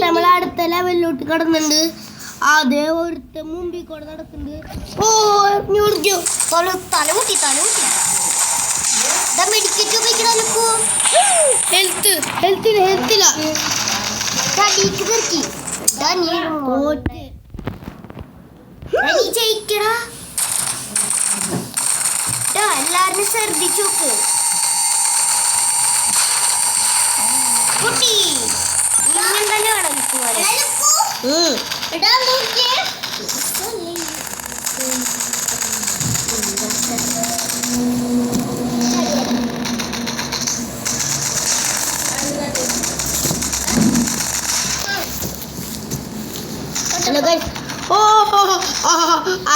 നമ്മൾ അടുത്ത ലെവലിലോട്ട് കടന്നുണ്ട്. അതേ ഒരുത്ത മുമ്പിൽ കൂടെ നടക്കുന്നുണ്ട്. എല്ലാരും ശ്രദ്ധിച്ചു നോക്ക് കുട്ടി. ഇങ്ങനെ തന്നെ വേണം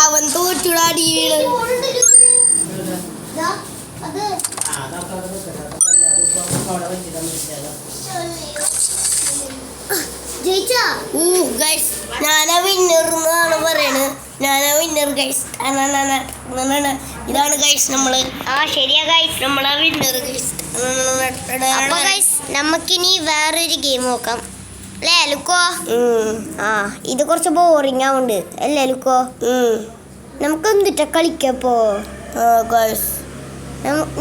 അവൻ തോറ്റുടാടി. ഞാനാ വിന്നർ എന്നാണ് പറയണത്. ഞാനാ വിന്നർ ഗൈസ്. ഇതാണ് ഗൈസ് നമ്മള്. ശരിയാ ഗൈസ്, നമ്മളാ വിന്നർ ഗൈസ്. അപ്പൊ ഗൈസ് നമുക്കിനി വേറൊരു ഗെയിം നോക്കാം അല്ലേ ലുക്കോ? ഇത് കുറച്ച് ബോറിംഗ് ആവുന്നുണ്ട് അല്ലേ ലുക്കോ? നമുക്ക് എന്തിട്ടാ കളിക്കപ്പോ?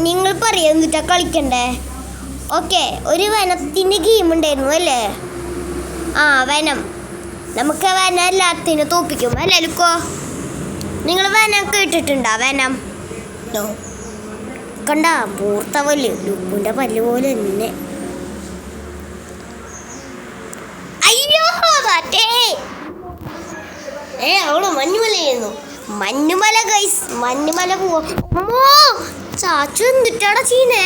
നിങ്ങൾ പറയാ എന്നിട്ടാ കളിക്കണ്ടേ? ഓക്കെ, ഒരു വനത്തിൻ്റെ ഗെയിം ഉണ്ടായിരുന്നു അല്ലേ? വനം. നമുക്ക് വനം എല്ലാത്തിനും തോപ്പിക്കും അല്ലേ ലുക്കോ? നിങ്ങൾ വനം കേട്ടിട്ടുണ്ടോ? വനം കണ്ട പൂർത്ത പല്ല് ലുക്കുൻ്റെ പല്ല് പോലെ തന്നെ. അയ്യോ അവിടെ മഞ്ഞുമലയായിരുന്നു. മഞ്ഞുമല ഗൈസ്, മഞ്ഞുമല പോവാ. ചാച്ചു എന്തിട്ടാടാ ചീനേ?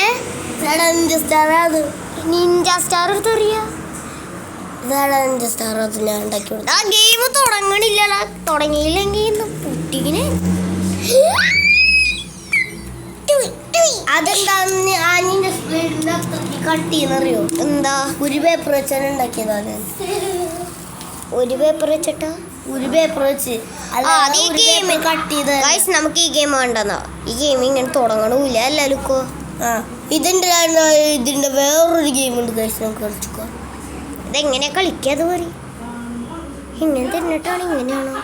നിഞ്ച സ്റ്റാർ എടുത്തറിയാ? ആ ഗെയിം തുടങ്ങണില്ലടാ. തുടങ്ങിയില്ലെങ്കിൽ പുട്ടിനെ അതെന്താന്ന് ആനിന്റെ സ്പീഡിന്റെ കട്ട് ചെയ്യുന്നറിയോ? എന്താ? ഒരു പേപ്പർ വെച്ചാണ് ഉണ്ടാക്കിയതാണ്. ഒരു പേപ്പർ വെച്ചിട്ടാ? ഒരു പേപ്പർ വെച്ച് കട്ട് ചെയ്ത്. ഗൈസ് നമുക്ക് ഈ ഗെയിം വേണ്ടെന്നാ. ഈ ഗെയിം ഇങ്ങനെ തുടങ്ങണമില്ല അല്ല ലുക്കോ? ഇതിന്റെ വേറൊരു ഗെയിം ഉണ്ട് ഗൈസ്, നമുക്ക് കളിച്ചോ. ഇതെങ്ങനെയാ കളിക്കാതെ പറയും. ഇങ്ങനെ തന്നിട്ടാണ് ഇങ്ങനെയാണോ?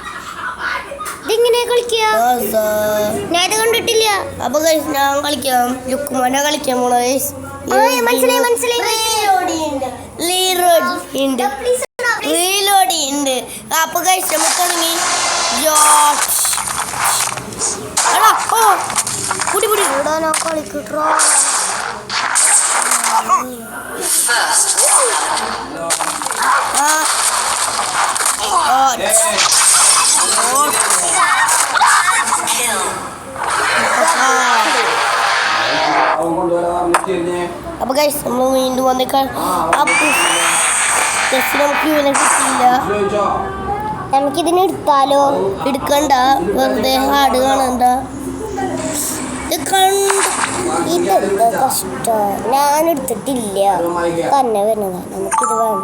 ഇതെങ്ങനെയാ കളിക്കുക? ഞാൻ ഇത് കണ്ടിട്ടില്ല. അപ്പൊ ഗൈസ് ഞാൻ കളിക്കാം. ലുക്കുമാനെ കളിക്കാൻ പോണ ഗൈസ്. അപ്പൊ ഗൈസ് നമുക്ക് തുടങ്ങി. കളിക്കട്ടോ. അപ്പൊ ഗൈസ് നമ്മൾ വീണ്ടും വന്നേക്കാൻ. നമുക്ക് ഇവനെ കിട്ടിയില്ല. നമുക്കിതിനെ എടുത്താലോ? എടുക്കണ്ട, വെറുതെ ഹാർഡ് കാണണ്ട. ഇതെന്താ കഷ്ടം, ഞാൻ എടുത്തിട്ടില്ല. തന്നെ വരുന്നതാ. നമുക്കിത് വേണം.